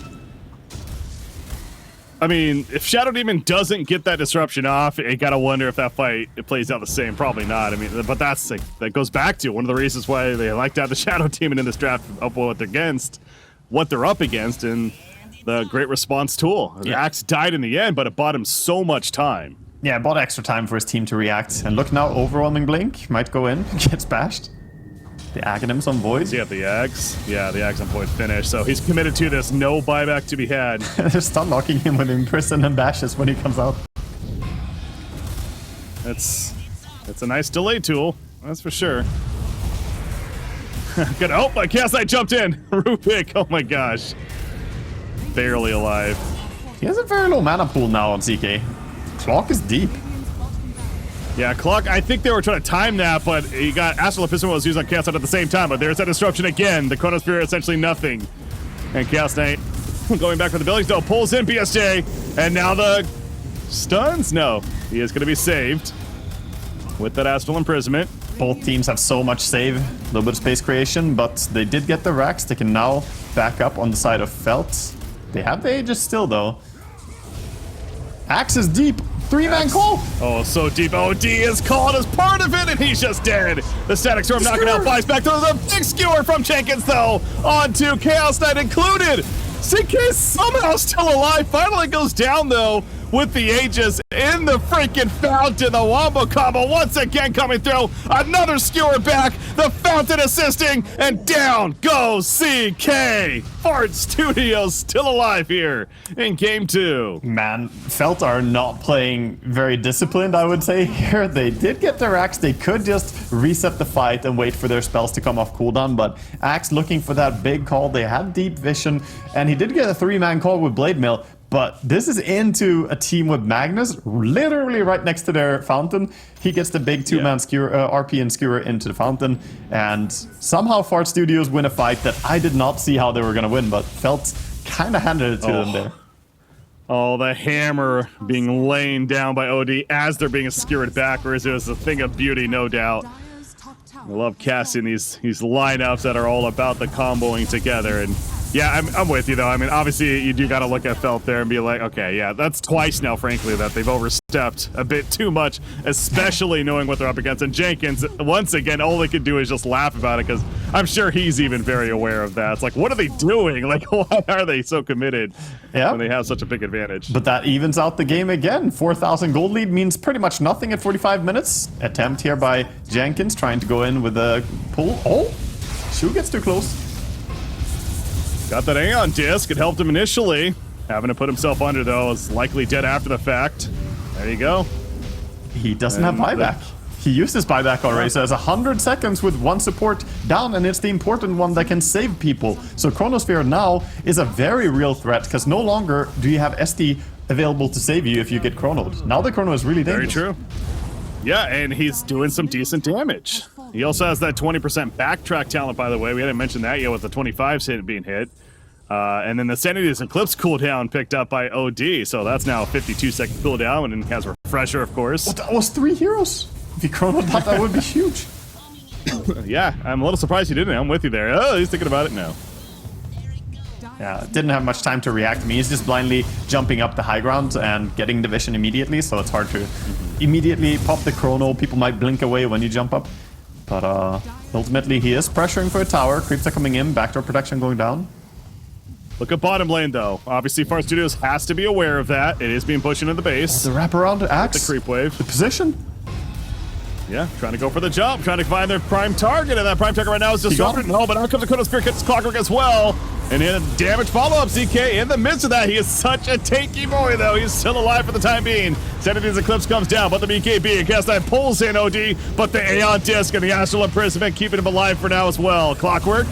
I mean, if Shadow Demon doesn't get that disruption off, you gotta wonder if that fight plays out the same. Probably not. I mean, but that's like, that goes back to one of the reasons why they like to have the Shadow Demon in this draft up what they're up against, and the great response tool. The Axe died in the end, but it bought him so much time. Yeah, bought extra time for his team to react. And look now, overwhelming blink might go in, gets bashed. The Aghanims on Void. So you have the Axe. Yeah, the Axe on Void finish. So he's committed to this. No buyback to be had. They're stun locking him with Imprison and bashes when he comes out. It's a nice delay tool. That's for sure. Good. Oh, my Chaos Knight jumped in. Rupik. Oh my gosh. Barely alive. He has a very low mana pool now on CK. Clock is deep. Yeah, Clock, I think they were trying to time that, but he got Astral Epistle was used on Chaos Knight at the same time, but there's that disruption again. The Chronosphere essentially nothing. And Chaos Knight going back for the buildings, though, pulls in BSJ, and now the stuns? No, he is going to be saved with that Astral Imprisonment. Both teams have so much save, a little bit of space creation, but they did get the racks. They can now back up on the side of Felt. They have the Aegis still, though. Axe is deep. 3-man call. Oh, so deep. OD is called as part of it, and he's just dead. The Static Storm knocking out flies back. There's a big skewer from Jenkins, though, onto Chaos Knight included. CK somehow still alive. Finally goes down, though, with the Aegis in the freaking fountain. The Wombo combo once again coming through. Another skewer back. The fountain assisting, and down goes CK. Fart Studios still alive here in game 2. Man, Felt are not playing very disciplined, I would say here. They did get their Axe. They could just reset the fight and wait for their spells to come off cooldown, but Axe looking for that big call. They had deep vision, and he did get a 3-man call with Blade Mail. But this is into a team with Magnus, literally right next to their fountain. He gets the big 2-man skewer, RP and skewer into the fountain. And somehow Fart Studios win a fight that I did not see how they were going to win, but Felt kind of handed it to them there. Oh, the hammer being laid down by OD as they're being skewered backwards. It was a thing of beauty, no doubt. I love casting these lineups that are all about the comboing together. And yeah, I'm with you, though. I mean, obviously, you do got to look at Felt there and be like, okay, yeah, that's twice now, frankly, that they've overstepped a bit too much, especially knowing what they're up against. And Jenkins, once again, all they could do is just laugh about it, because I'm sure he's even very aware of that. It's like, what are they doing? Like, why are they so committed when they have such a big advantage? But that evens out the game again. 4,000 gold lead means pretty much nothing at 45 minutes. Attempt here by Jenkins, trying to go in with a pull. Oh, Shu gets too close. Got that Aeon disc. It helped him initially. Having to put himself under, though, is likely dead after the fact. There you go. He doesn't have buyback. He used his buyback already, so has 100 seconds with one support down, and it's the important one that can save people. So Chronosphere now is a very real threat, because no longer do you have SD available to save you if you get chronoed. Now the chrono is really dangerous. Very true. Yeah, and he's doing some decent damage. He also has that 20% backtrack talent, by the way. We hadn't mentioned that yet with the 25s being hit. And then the Sanity's Eclipse cooldown picked up by OD, so that's now a 52-second cooldown, and has Refresher, of course. Well, that was 3 heroes. If he chronoed that would be huge. Yeah, I'm a little surprised he didn't. I'm with you there. Oh, he's thinking about it now. Yeah, didn't have much time to react. I mean, he's just blindly jumping up the high ground and getting the vision immediately, so it's hard to immediately pop the chrono. People might blink away when you jump up. But ultimately, he is pressuring for a tower. Creeps are coming in, backdoor protection going down. Look at bottom lane, though. Obviously, Fart Studios has to be aware of that. It is being pushed into the base. The wraparound axe. The creep wave. The position. Yeah, trying to go for the jump, trying to find their prime target, and that prime target right now is disrupted. No, but out comes the Chronosphere, gets Clockwork as well. And in a damage follow-up, ZK in the midst of that. He is such a tanky boy, though. He's still alive for the time being. Sanity's Eclipse comes down, but the BKB, and Chaos Knight pulls in OD, but the Aeon Disc and the Astral Imprisonment keeping him alive for now as well. Clockwork,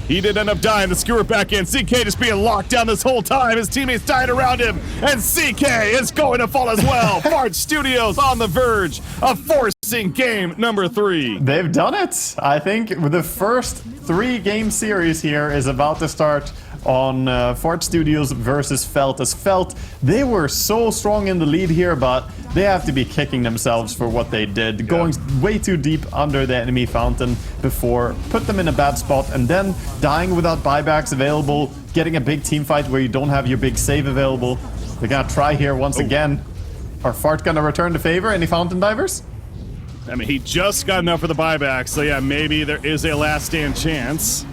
he did end up dying. The skewer back in. CK just being locked down this whole time. His teammates dying around him, and CK is going to fall as well. Fart Studios on the verge of forcing game number 3. They've done it. I think the first 3-game series here is about to start on Fart Studios versus Felt. As Felt, they were so strong in the lead here, but they have to be kicking themselves for what they did. Going way too deep under the enemy fountain before, put them in a bad spot, and then dying without buybacks available, getting a big team fight where you don't have your big save available. They're gonna try here once again. Are Fart gonna return the favor? Any fountain divers? I mean, he just got enough for the buyback, so yeah, maybe there is a last stand chance.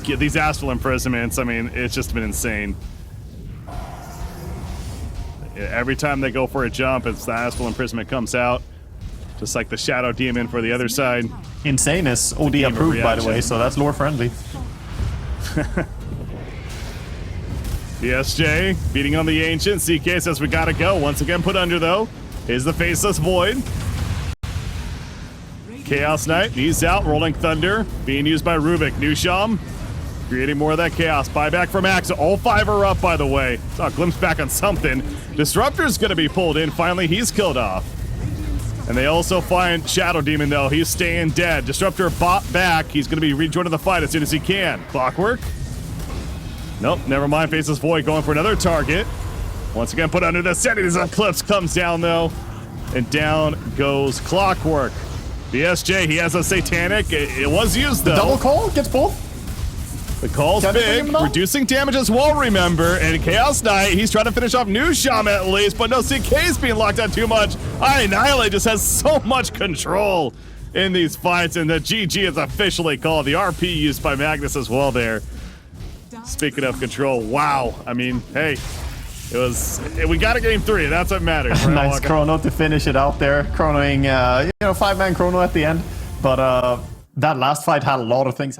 These Astral Imprisonments, I mean, it's just been insane. Every time they go for a jump, it's the Astral Imprisonment comes out. Just like the Shadow Demon for the other side. Insane is OD approved, by the way, so that's lore friendly. DSJ beating on the Ancient. CK says we gotta go. Once again put under, though, is the Faceless Void. Chaos Knight, he's out. Rolling Thunder being used by Rubik. Nusham Creating more of that chaos. Buyback from Axe. All 5 are up, by the way. Saw a glimpse back on something. Disruptor's gonna be pulled in. Finally, he's killed off. And they also find Shadow Demon, though. He's staying dead. Disruptor bought back. He's gonna be rejoining the fight as soon as he can. Clockwork. Nope, never mind. Faces Void going for another target. Once again, put under the settings. Eclipse comes down, though. And down goes Clockwork. The SJ, he has a Satanic. It was used, though. Double call gets both. The call's big, reducing damage as well, remember. And Chaos Knight, he's trying to finish off New Shaman at least, but no, CK's being locked out too much. Annihilate just has so much control in these fights, and the GG is officially called. The RP used by Magnus as well there. Speaking of control, wow. I mean, hey, we got a game 3. That's what matters. Right? Nice chrono to finish it out there. Chronoing, 5-man chrono at the end. But that last fight had a lot of things.